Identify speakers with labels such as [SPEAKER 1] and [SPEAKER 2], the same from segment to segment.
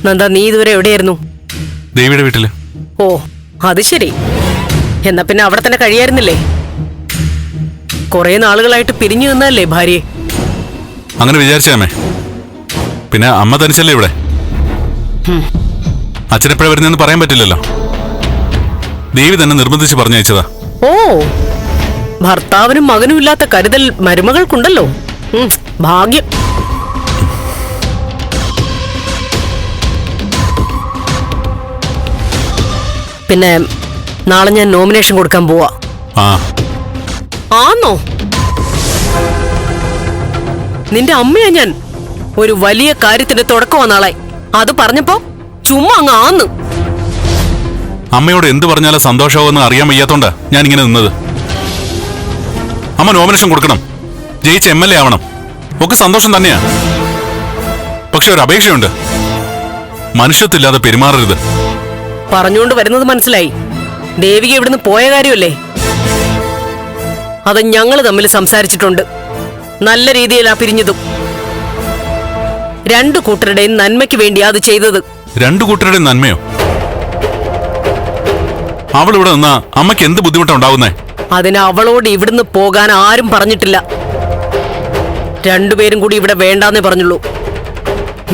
[SPEAKER 1] നന്ദ, നീ ഇതുവരെ എവിടെയായിരുന്നു?
[SPEAKER 2] ദേവിയുടെ വീട്ടില്.
[SPEAKER 1] ഓ, അത് ശരി. എന്നാ പിന്നെ അവിടെ തന്നെ കഴിയായിരുന്നില്ലേ? കുറെ നാളുകളായിട്ട് പിരിഞ്ഞു നിന്നല്ലേ ഭാര്യയെ?
[SPEAKER 2] അങ്ങനെ വിചാരിച്ചേ. പിന്നെ അമ്മ തനിച്ചല്ലേ ഇവിടെ. അച്ഛനെപ്പോഴാ വരുന്നതെന്ന് പറയാൻ പറ്റില്ലല്ലോ. ദേവി തന്നെ നിർബന്ധിച്ച് പറഞ്ഞയച്ചതാ.
[SPEAKER 1] ഓ, ഭർത്താവിനും മകനും ഇല്ലാത്ത കരുതൽ മരുമകൾക്കുണ്ടല്ലോ. ഭാഗ്യം. പിന്നെ നാളെ ഞാൻ നോമിനേഷൻ കൊടുക്കാൻ പോവാ. ആന്നോ? നിന്റെ അമ്മയാ ഞാൻ. ഒരു വലിയ കാര്യത്തിന്റെ തുടക്കമാ നാളെ. അത് പറഞ്ഞപ്പോ ചുമ്മാ അങ്ങ് ആന്ന്.
[SPEAKER 2] അമ്മയോട് എന്ത് പറഞ്ഞാലും സന്തോഷമാവെന്ന് അറിയാൻ വയ്യാത്തോണ്ടാ ഞാൻ ഇങ്ങനെ നിന്നത്. അമ്മ നോമിനേഷൻ കൊടുക്കണം, ജയിച്ച് MLA ആവണം, ഒക്കെ സന്തോഷം തന്നെയാ. പക്ഷെ ഒരു അപേക്ഷയുണ്ട്, മനുഷ്യത്തില്ലാതെ പെരുമാറരുത്.
[SPEAKER 1] പറഞ്ഞുകൊണ്ട് വരുന്നത് മനസ്സിലായി. ദേവിക ഇവിടുന്ന് പോയ കാര്യമല്ലേ? അത് ഞങ്ങൾ തമ്മിൽ സംസാരിച്ചിട്ടുണ്ട്. നല്ല രീതിയിലാ പിരിഞ്ഞതും. രണ്ടു കൂട്ടരുടെയും നന്മയ്ക്ക് വേണ്ടിയാ അത് ചെയ്തത്.
[SPEAKER 2] രണ്ടു കൂട്ടരുടെയും നന്മയോ? അവൾ ഇവിടെ നിന്നാ അമ്മയ്ക്ക് എന്ത് ബുദ്ധിമുട്ടാ ഉണ്ടാവുന്നേ?
[SPEAKER 1] അതിന് അവളോട് ഇവിടുന്ന് പോകാൻ ആരും പറഞ്ഞിട്ടില്ല. രണ്ടുപേരും കൂടി ഇവിടെ വേണ്ടാന്നേ പറഞ്ഞുള്ളൂ.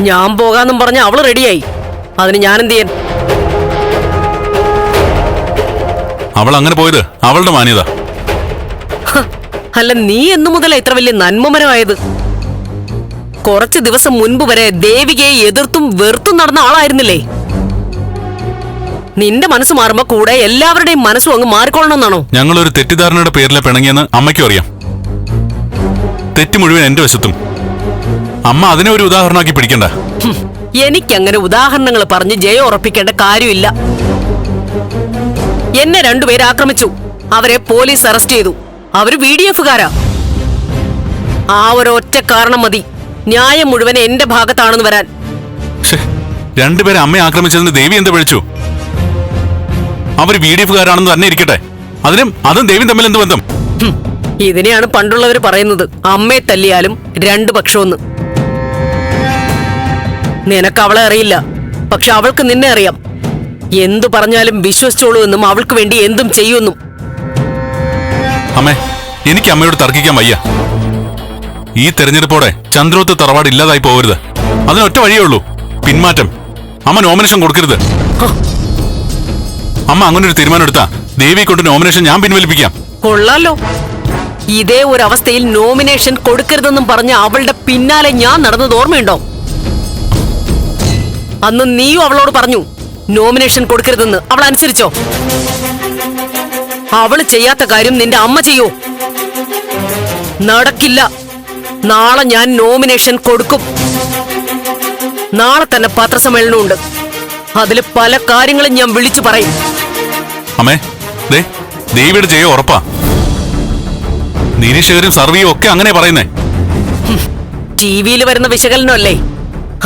[SPEAKER 1] ഞാൻ പോകാന്നും പറഞ്ഞ അവള് റെഡിയായി. അതിന് ഞാനെന്ത് ചെയ്യാൻ?
[SPEAKER 2] അവൾ അങ്ങനെ പോയത് അവളുടെ മാന്യത.
[SPEAKER 1] അല്ല, നീ എന്നു മുതലാ ഇത്ര വലിയ നന്മമരമായത്? കുറച്ചു ദിവസം മുൻപ് വരെ ദേവികയെ എതിർത്തും വെറുത്തും നടന്ന ആളായിരുന്നില്ലേ? നിന്റെ മനസ്സ് മാറുമ്പോ കൂടെ എല്ലാവരുടെയും മനസ്സും അങ്ങ് മാറിക്കൊള്ളണമെന്നാണോ?
[SPEAKER 2] ഞങ്ങളൊരു തെറ്റിദ്ധാരണയുടെ പേരിലെ പിണങ്ങിയെന്ന് അമ്മയ്ക്കും അറിയാം. തെറ്റ് മുഴുവൻ എന്റെ വശത്തും. അമ്മ അതിനെ ഒരു ഉദാഹരണമാക്കി പിടിക്കണ്ട.
[SPEAKER 1] എനിക്കങ്ങനെ ഉദാഹരണങ്ങൾ പറഞ്ഞ് ജയം ഉറപ്പിക്കേണ്ട കാര്യമില്ല. എന്നെ രണ്ടുപേരെ ആക്രമിച്ചു. അവരെ പോലീസ് അറസ്റ്റ് ചെയ്തു. അവര് VDF-കാരാ. ആ ഒരൊറ്റ കാരണം മതി ന്യായം മുഴുവൻ എന്റെ ഭാഗത്താണെന്ന് വരാൻ.
[SPEAKER 2] രണ്ടുപേരെ അമ്മയെ ആക്രമിച്ചതിന് ദേവി എന്താ വിളിച്ചു? അവർ VDF-കാരാണെന്ന് തന്നെ ഇരിക്കട്ടെ, അതും ദേവിയും തമ്മിൽ എന്ത് ബന്ധം?
[SPEAKER 1] ഇതിനെയാണ് പണ്ടുള്ളവർ പറയുന്നത്, അമ്മയെ തല്ലിയാലും രണ്ടു പക്ഷമെന്ന്. നിനക്ക് അവളെ അറിയില്ല, പക്ഷെ അവൾക്ക് നിന്നെ അറിയാം. എന്തു പറഞ്ഞാലും വിശ്വസിച്ചോളൂ എന്നും അവൾക്ക് വേണ്ടി എന്തും ചെയ്യുമെന്നും.
[SPEAKER 2] അമ്മേ, എനിക്ക് അമ്മയോട് തർക്കിക്കാൻ വയ്യ. ഈ തെരഞ്ഞെടുപ്പോടെ ചന്ദ്രോത്ത് തറവാട് ഇല്ലാതായി പോകരുത്. അതിനൊറ്റ വഴിയേ ഉള്ളൂ, പിന്മാറ്റം. അമ്മ നോമിനേഷൻ കൊടുക്കരുത്. അമ്മ അങ്ങനെ ഒരു തീരുമാനം എടുത്താ ദേവി കൊണ്ട് നോമിനേഷൻ ഞാൻ പിൻവലിപ്പിക്കാം.
[SPEAKER 1] കൊള്ളാലോ. ഇതേ ഒരു അവസ്ഥയിൽ നോമിനേഷൻ കൊടുക്കരുതെന്നും പറഞ്ഞ അവളുടെ പിന്നാലെ ഞാൻ നടന്നത് ഓർമ്മയുണ്ടോ? അന്ന് നീയും അവളോട് പറഞ്ഞു നോമിനേഷൻ കൊടുക്കരുതെന്ന്. അവൾ അനുസരിച്ചോ? അവള് ചെയ്യാത്ത കാര്യം നിന്റെ അമ്മ ചെയ്യോ? നടക്കില്ല. നാളെ ഞാൻ നോമിനേഷൻ കൊടുക്കും. നാളെ തന്നെ പത്രസമ്മേളനമുണ്ട്. അതില് പല കാര്യങ്ങളും ഞാൻ വിളിച്ചു പറയും.
[SPEAKER 2] അമ്മേ, ദേവിയുടെ ജയം ഉറപ്പാ. നിരീക്ഷകരും സർവേയും ഒക്കെ അങ്ങനെ പറയുന്നേ.
[SPEAKER 1] ടിവിയിൽ വരുന്ന വിശകലനമല്ലേ?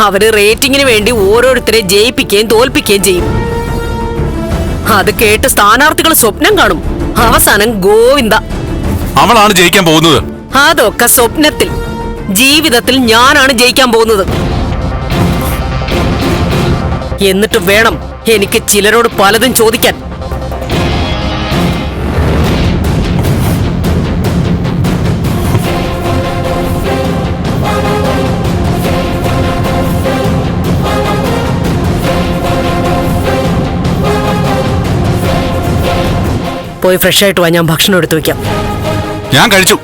[SPEAKER 1] അവര് റേറ്റിംഗിന് വേണ്ടി ഓരോരുത്തരെ ജയിപ്പിക്കുകയും തോൽപ്പിക്കുകയും ചെയ്യും. അത് കേട്ട് സ്ഥാനാർത്ഥികൾ സ്വപ്നം കാണും. അവസാനം ഗോവിന്ദ.
[SPEAKER 2] അവളാണ് ജയിക്കാൻ പോകുന്നത്.
[SPEAKER 1] അതൊക്കെ സ്വപ്നത്തിൽ. ജീവിതത്തിൽ ഞാനാണ് ജയിക്കാൻ പോകുന്നത്. എന്നിട്ട് വേണം എനിക്ക് ചിലരോട് പലതും ചോദിക്കാൻ. പോയി ഫ്രഷ് ആയിട്ട് വാ, ഞാൻ ഭക്ഷണം എടുത്തു വെക്കാം.
[SPEAKER 2] ഞാൻ കഴിച്ചു.